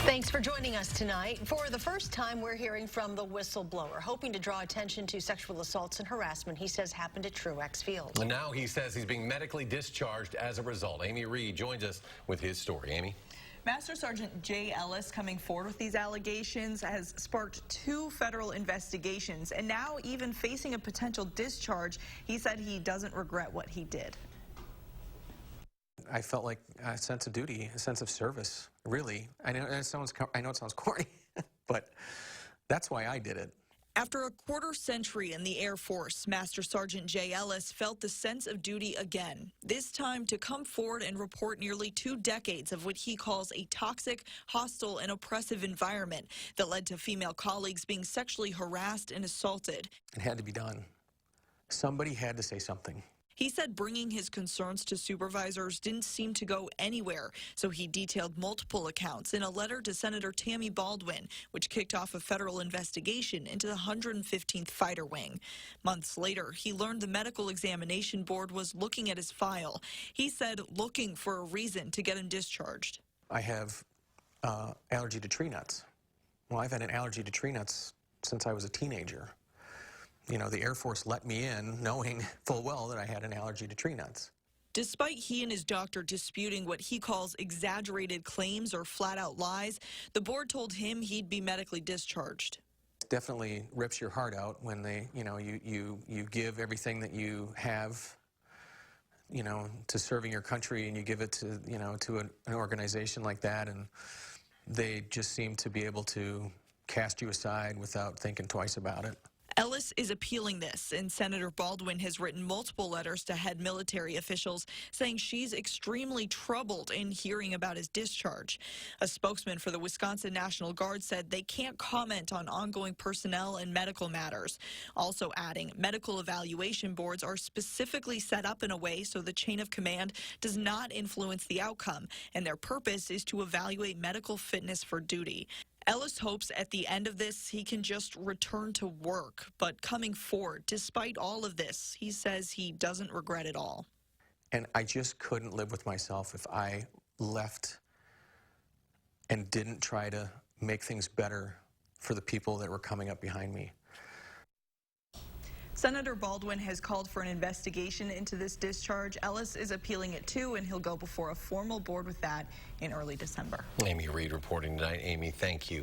Thanks for joining us tonight. For the first time, we're hearing from the whistleblower, hoping to draw attention to sexual assaults and harassment he says happened at Truex Field. And now he says he's being medically discharged as a result. Amy Reed joins us with his story. Amy? Master Sergeant Jay Ellis coming forward with these allegations has sparked 2 federal investigations, and now even facing a potential discharge. He said he doesn't regret what he did. I felt like a sense of duty, a sense of service, really. I know it sounds corny, but that's why I did it. After a quarter-century in the Air Force, Master Sergeant Jay Ellis felt the sense of duty again, this time to come forward and report nearly 2 decades of what he calls a toxic, hostile, and oppressive environment that led to female colleagues being sexually harassed and assaulted. It had to be done. Somebody had to say something. He said bringing his concerns to supervisors didn't seem to go anywhere, so he detailed multiple accounts in a letter to Senator Tammy Baldwin, which kicked off a federal investigation into the 115th Fighter Wing. Months later, he learned the medical examination board was looking at his file. He said looking for a reason to get him discharged. I have allergy to tree nuts. Well, I've had an allergy to tree nuts since I was a teenager. You know, the Air Force let me in knowing full well that I had an allergy to tree nuts. Despite he and his doctor disputing what he calls exaggerated claims or flat-out lies, the board told him he'd be medically discharged. It definitely rips your heart out when they, you give everything that you have, to serving your country, and you give it to, to an organization like that, and they just seem to be able to cast you aside without thinking twice about it. Ellis is appealing this, and Senator Baldwin has written multiple letters to head military officials saying she's extremely troubled in hearing about his discharge. A spokesman for the Wisconsin National Guard said they can't comment on ongoing personnel and medical matters. Also adding, medical evaluation boards are specifically set up in a way so the chain of command does not influence the outcome, and their purpose is to evaluate medical fitness for duty. Ellis hopes at the end of this he can just return to work, but coming forward, despite all of this, he says he doesn't regret it all. And I just couldn't live with myself if I left and didn't try to make things better for the people that were coming up behind me. Senator Baldwin has called for an investigation into this discharge. Ellis is appealing it too, and he'll go before a formal board with that in early December. Amy Reed reporting tonight. Amy, thank you.